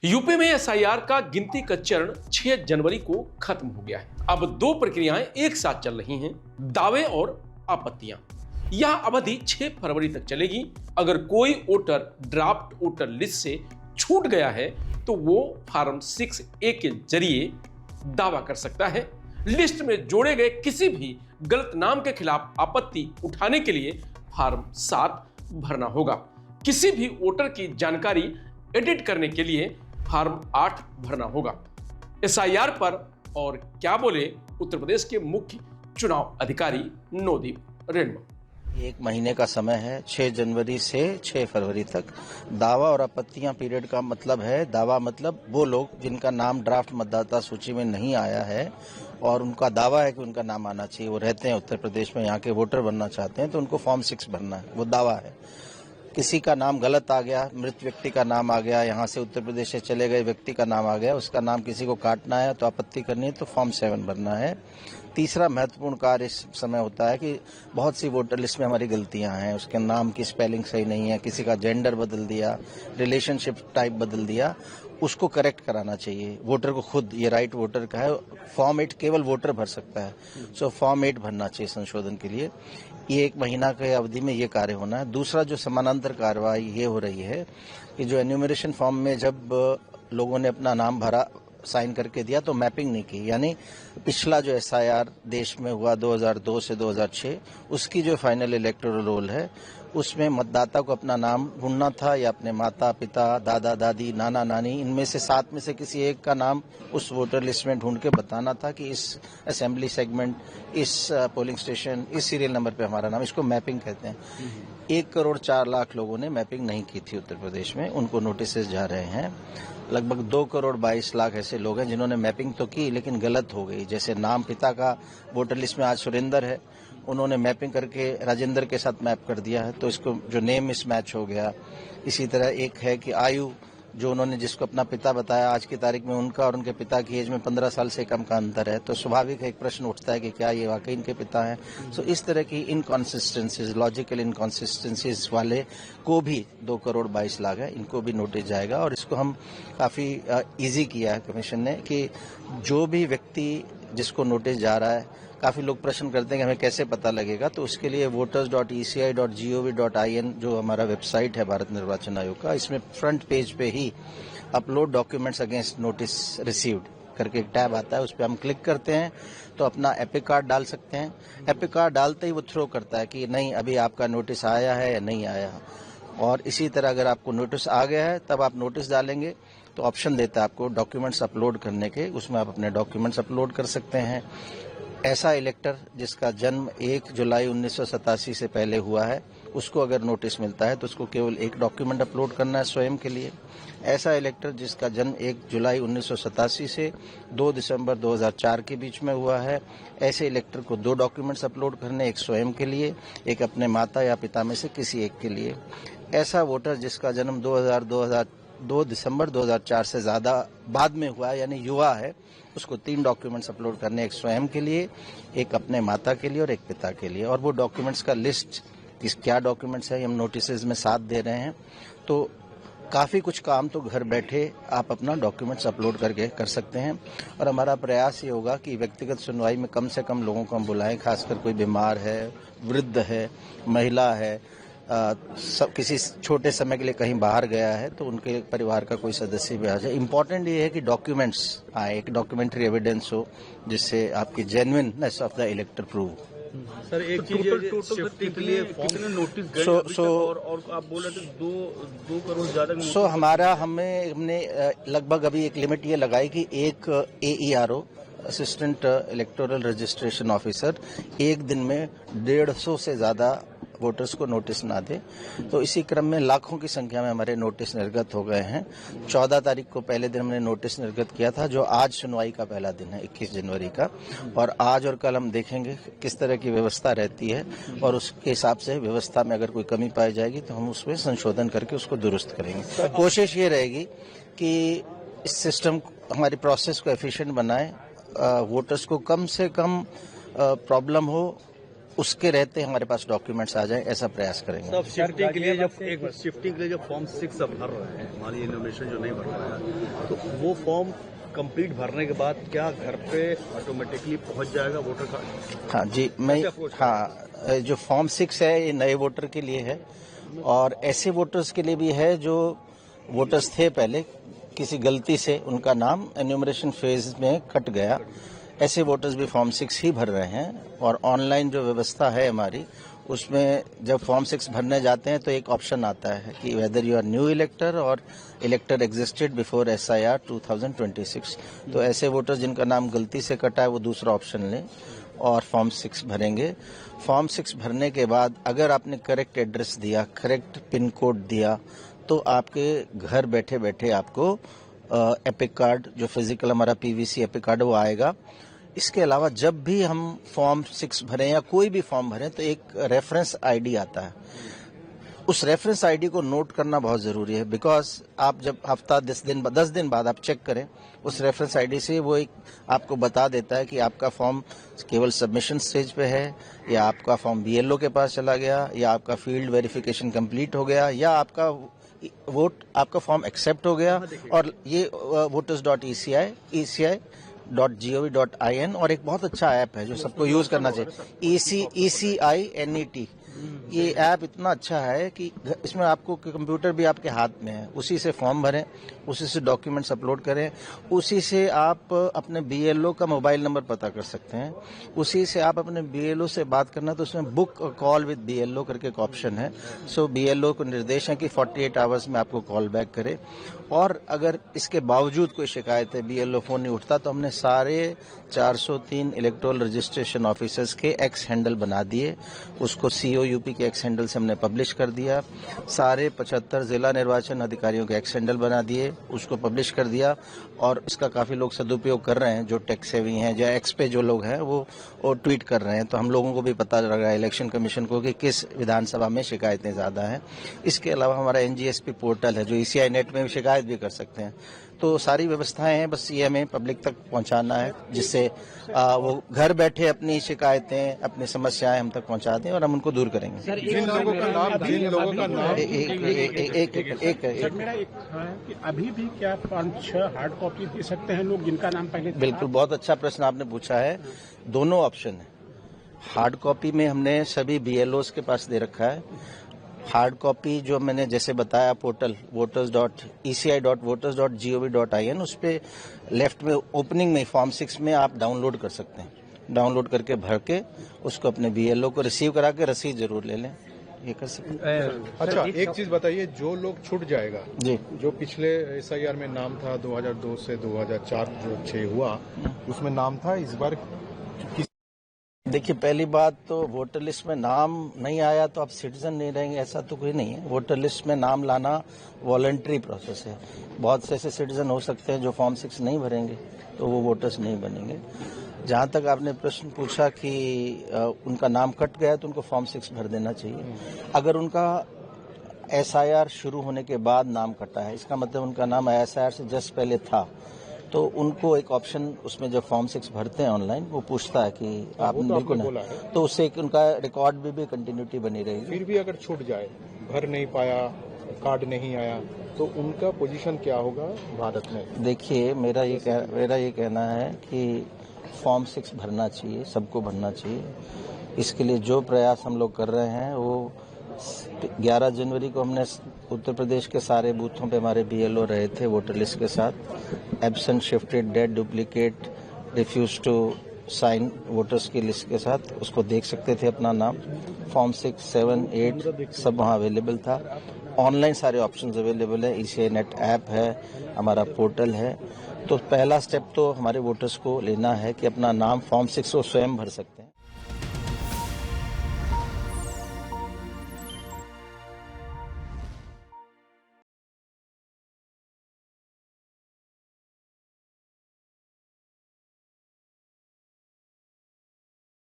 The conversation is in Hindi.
यूपी में एसआईआर का गिनती का चरण 6 जनवरी को खत्म हो गया है। अब दो प्रक्रियाएं एक साथ चल रही हैं, दावे और आपत्तियां। यह अवधि 6 फरवरी तक चलेगी। अगर कोई वोटर ड्राफ्ट वोटर लिस्ट से छूट गया है तो वो फॉर्म 6A के जरिए दावा कर सकता है। लिस्ट में जोड़े गए किसी भी गलत नाम के खिलाफ आपत्ति उठाने के लिए फॉर्म 7 भरना होगा। किसी भी वोटर की जानकारी एडिट करने के लिए फॉर्म 8 भरना होगा। एसआईआर पर और क्या बोले उत्तर प्रदेश के मुख्य चुनाव अधिकारी नवदीप रेणु। एक महीने का समय है, 6 जनवरी से 6 फरवरी तक। दावा और आपत्तियां पीरियड का मतलब है, दावा मतलब वो लोग जिनका नाम ड्राफ्ट मतदाता सूची में नहीं आया है और उनका दावा है कि उनका नाम आना चाहिए, वो रहते हैं उत्तर प्रदेश में, यहाँ के वोटर बनना चाहते हैं, तो उनको फॉर्म 6 भरना है, वो दावा है। किसी का नाम गलत आ गया, मृत व्यक्ति का नाम आ गया, यहाँ से उत्तर प्रदेश से चले गए व्यक्ति का नाम आ गया, उसका नाम किसी को काटना है तो आपत्ति करनी है तो फॉर्म 7 भरना है। तीसरा महत्वपूर्ण कार्य इस समय होता है कि बहुत सी वोटर लिस्ट में हमारी गलतियां हैं, उसके नाम की स्पेलिंग सही नहीं है, किसी का जेंडर बदल दिया, रिलेशनशिप टाइप बदल दिया, उसको करेक्ट कराना चाहिए वोटर को खुद। ये राइट वोटर का है। फॉर्म 8 केवल वोटर भर सकता है, सो फॉर्म 8 भरना चाहिए संशोधन के लिए। ये एक महीना के अवधि में ये कार्य होना है। दूसरा जो समानांतर कार्रवाई ये हो रही है कि जो एन्यूमरेशन फॉर्म में जब लोगों ने अपना नाम भरा, साइन करके दिया तो मैपिंग नहीं की, यानी पिछला जो एसआईआर देश में हुआ 2002 से 2006 उसकी जो फाइनल इलेक्टोरल रोल है उसमें मतदाता को अपना नाम ढूंढना था या अपने माता पिता, दादा दादी, नाना नानी, इनमें से 7 में से किसी एक का नाम उस वोटर लिस्ट में ढूंढ के बताना था कि इस असेंबली सेगमेंट, इस पोलिंग स्टेशन, इस सीरियल नंबर पे हमारा नाम। इसको मैपिंग कहते हैं। 1 करोड़ 4 लाख लोगों ने मैपिंग नहीं की थी उत्तर प्रदेश में, उनको नोटिस जा रहे हैं। लगभग 2 करोड़ 22 लाख ऐसे लोग हैं जिन्होंने मैपिंग तो की लेकिन गलत हो गई। जैसे नाम पिता का वोटर लिस्ट में आज सुरेंद्र है, उन्होंने मैपिंग करके राजेंद्र के साथ मैप कर दिया है तो इसको जो नेम मिसमैच हो गया। इसी तरह एक है कि आयु, जो उन्होंने जिसको अपना पिता बताया आज की तारीख में उनका और उनके पिता की एज में 15 साल से कम का अंतर है, तो स्वाभाविक है एक प्रश्न उठता है कि क्या ये वाकई इनके पिता हैं। सो इस तरह की इनकॉन्सिस्टेंसीज, लॉजिकल इनकॉन्सिस्टेंसीज वाले को भी 2 करोड़ 22 लाख है, इनको भी नोटिस जाएगा। और इसको हम काफी इजी किया है कमीशन ने कि जो भी व्यक्ति जिसको नोटिस जा रहा है, काफी लोग प्रश्न करते हैं कि हमें कैसे पता लगेगा, तो उसके लिए voters.eci.gov.in जो हमारा वेबसाइट है भारत निर्वाचन आयोग का, इसमें फ्रंट पेज पे ही upload documents against notice received करके एक टैब आता है, उस पर हम क्लिक करते हैं तो अपना एपिक कार्ड डाल सकते हैं। एपिक कार्ड डालते ही वो थ्रो करता है कि नहीं अभी आपका नोटिस आया है या नहीं आया। और इसी तरह अगर आपको नोटिस आ गया है तब आप नोटिस डालेंगे तो ऑप्शन देता है आपको डॉक्यूमेंट्स अपलोड करने के, उसमें आप अपने डॉक्यूमेंट्स अपलोड कर सकते हैं। ऐसा इलेक्टर जिसका जन्म 1 जुलाई 1987 से पहले हुआ है उसको अगर नोटिस मिलता है तो उसको केवल एक डॉक्यूमेंट अपलोड करना है स्वयं के लिए। ऐसा इलेक्टर जिसका जन्म 1 जुलाई 1987 से 2 दिसंबर 2004 के बीच में हुआ है, ऐसे इलेक्टर को 2 डॉक्यूमेंट्स अपलोड करने, एक स्वयं के लिए, एक अपने माता या पिता में से किसी एक के लिए। ऐसा वोटर जिसका जन्म 2 दिसंबर 2004 से ज्यादा बाद में हुआ है यानी युवा है, उसको 3 डॉक्यूमेंट्स अपलोड करने, एक स्वयं के लिए, एक अपने माता के लिए और एक पिता के लिए। और वो डॉक्यूमेंट्स का लिस्ट क्या डॉक्यूमेंट्स है हम नोटिस में साथ दे रहे हैं। तो काफी कुछ काम तो घर बैठे आप अपना डॉक्यूमेंट्स अपलोड करके कर सकते हैं। और हमारा प्रयास ये होगा कि व्यक्तिगत सुनवाई में कम से कम लोगों को हम बुलाएं, खासकर कोई बीमार है, वृद्ध है, महिला है, किसी छोटे समय के लिए कहीं बाहर गया है तो उनके परिवार का कोई सदस्य भी आ जाए। इम्पोर्टेंट ये है कि डॉक्यूमेंट्स आए, एक डॉक्यूमेंट्री एविडेंस हो जिससे आपकी genuineness of the इलेक्टर prove. Sir एक चीज कितने नोटिस गए और आप बोल रहे थे 2 करोड़ ज्यादा। हमने लगभग अभी एक लिमिट ये लगाई कि एक AERO, assistant electoral registration officer, एक दिन में 150 से ज्यादा वोटर्स को नोटिस ना दे। तो इसी क्रम में लाखों की संख्या में हमारे नोटिस निर्गत हो गए हैं। 14 तारीख को पहले दिन हमने नोटिस निर्गत किया था, जो आज सुनवाई का पहला दिन है 21 जनवरी का। और आज और कल हम देखेंगे किस तरह की व्यवस्था रहती है और उसके हिसाब से व्यवस्था में अगर कोई कमी पाई जाएगी तो हम उसमें संशोधन करके उसको दुरुस्त करेंगे। कोशिश ये रहेगी कि इस सिस्टम, हमारी प्रोसेस को एफिशिएंट बनाए, वोटर्स को कम से कम प्रॉब्लम हो, उसके रहते हमारे पास डॉक्यूमेंट्स आ जाए, ऐसा प्रयास करेंगे। सब शिफ्टिंग के लिए जब फॉर्म 6 अब भर रहे हैं, मान लीजिए इनोवेशन जो नहीं भर रहा है, तो वो फॉर्म कंप्लीट भरने के बाद क्या घर पे ऑटोमेटिकली पहुंच जाएगा वोटर कार्ड? हाँ जी, हाँ, जो फॉर्म 6 है ये नए वोटर के लिए है और ऐसे वोटर्स के लिए भी है जो वोटर्स थे पहले, किसी गलती से उनका नाम एन्यूमरेशन फेज में कट गया, ऐसे वोटर्स भी फॉर्म 6 ही भर रहे हैं। और ऑनलाइन जो व्यवस्था है हमारी, उसमें जब फॉर्म 6 भरने जाते हैं तो एक ऑप्शन आता है कि whether you are new elector और इलेक्टर एग्जिस्टेड बिफोर SIR 2026। तो ऐसे वोटर्स जिनका नाम गलती से कटा है वो दूसरा ऑप्शन लें और फॉर्म 6 भरेंगे। फॉर्म 6 भरने के बाद अगर आपने करेक्ट एड्रेस दिया, करेक्ट पिन कोड दिया, तो आपके घर बैठे बैठे आपको एपिक कार्ड, जो फिजिकल हमारा PVC एपिक कार्ड, वो आएगा। इसके अलावा जब भी हम फॉर्म 6 भरें या कोई भी फॉर्म भरें तो एक रेफरेंस आईडी आता है। उस रेफरेंस आईडी को नोट करना बहुत जरूरी है, बिकॉज आप जब हफ्ता 10 दिन बाद आप चेक करें, उस रेफरेंस आईडी से वो एक आपको बता देता है कि आपका फॉर्म केवल सबमिशन स्टेज पे है, या आपका फॉर्म BLO के पास चला गया, या आपका फील्ड वेरिफिकेशन कंप्लीट हो गया, या आपका फॉर्म एक्सेप्ट हो गया। और ये voters.eci.gov.in और एक बहुत अच्छा ऐप है जो सबको यूज करना चाहिए, ECINET। ये ऐप इतना अच्छा है कि इसमें आपको कंप्यूटर भी आपके हाथ में है, उसी से फॉर्म भरें, उसी से डॉक्यूमेंट्स अपलोड करें, उसी से आप अपने BLO का मोबाइल नंबर पता कर सकते हैं, उसी से आप अपने BLO से बात करना तो उसमें बुक कॉल विद BLO करके एक ऑप्शन है। सो BLO को निर्देश है कि 48 आवर्स में आपको कॉल बैक करे। और अगर इसके बावजूद कोई शिकायत है, BLO फोन नहीं उठता, तो हमने सारे 403 इलेक्टोरल रजिस्ट्रेशन ऑफिसर्स के एक्स हैंडल बना दिए, उसको COUP के एक्स हैंडल से हमने पब्लिश कर दिया। सारे 75 जिला निर्वाचन अधिकारियों के एक्स हैंडल बना दिए, उसको पब्लिश कर दिया। और इसका काफी लोग सदुपयोग कर रहे हैं, जो टेक सेवी हैं, जो एक्स पे जो लोग हैं वो ट्वीट कर रहे हैं, तो हम लोगों को भी पता लग रहा है, इलेक्शन कमीशन को, कि किस विधानसभा में शिकायतें ज्यादा हैं। इसके अलावा हमारा NGSP पोर्टल है जो ECINET में भी शिकायत भी कर सकते हैं। तो सारी व्यवस्थाएं हैं, बस ये हमें पब्लिक तक पहुंचाना है, जिससे वो घर बैठे अपनी शिकायतें, अपनी समस्याएं हम तक पहुंचा दें और हम उनको दूर करेंगे। जिन लोगों का नाम मेरा एक है कि अभी भी क्या 5-6 हार्ड कॉपी दे सकते हैं लोग जिनका नाम पहले? बिल्कुल, बहुत अच्छा प्रश्न आपने पूछा है। दोनों ऑप्शन है। हार्ड कॉपी में हमने सभी BLOs के पास दे रखा है। हार्ड कॉपी जो मैंने जैसे बताया, पोर्टल voters.eci.voters.gov.in, उस पे लेफ्ट में ओपनिंग में फॉर्म 6 में आप डाउनलोड कर सकते हैं। डाउनलोड करके भर के उसको अपने BLO को रिसीव करा के रसीद जरूर ले लें, ये कर सकते हैं। अच्छा, एक चीज बताइए, जो लोग छूट जाएगा जी, जो पिछले SIR में नाम था 2002 से 2004 जो 6 हुआ, उसमें नाम था, इस बार देखिए, पहली बात तो वोटर लिस्ट में नाम नहीं आया तो आप सिटीजन नहीं रहेंगे, ऐसा तो कोई नहीं है। वोटर लिस्ट में नाम लाना वॉलंटरी प्रोसेस है। बहुत से ऐसे सिटीजन हो सकते हैं जो फॉर्म 6 नहीं भरेंगे, तो वो वोटर्स नहीं बनेंगे। जहां तक आपने प्रश्न पूछा कि उनका नाम कट गया तो उनको फॉर्म 6 भर देना चाहिए। अगर उनका SIR शुरू होने के बाद नाम कटा है, इसका मतलब उनका नाम SIR से जस्ट पहले था, तो उनको एक ऑप्शन उसमें जब फॉर्म 6 भरते हैं ऑनलाइन, वो पूछता है कि आपने बिल्कुल नहीं, तो उससे एक उनका रिकॉर्ड भी कंटिन्यूटी बनी रहेगी। फिर भी अगर छूट जाए, भर नहीं पाया, कार्ड नहीं आया, तो उनका पोजीशन क्या होगा भारत में? देखिए, मेरा ये कहना है कि फॉर्म 6 भरना चाहिए, सबको भरना चाहिए। इसके लिए जो प्रयास हम लोग कर रहे हैं, वो 11 जनवरी को हमने उत्तर प्रदेश के सारे बूथों पे हमारे BLO रहे थे वोटर लिस्ट के साथ, absent, shifted, dead, duplicate, refuse to sign voters की लिस्ट के साथ, उसको देख सकते थे अपना नाम। फॉर्म 6, 7, 8 सब वहाँ अवेलेबल था। ऑनलाइन सारे ऑप्शंस अवेलेबल है, ECINET ऐप है, हमारा पोर्टल है। तो पहला स्टेप तो हमारे वोटर्स को लेना है कि अपना नाम फॉर्म 6 को स्वयं भर सकते हैं।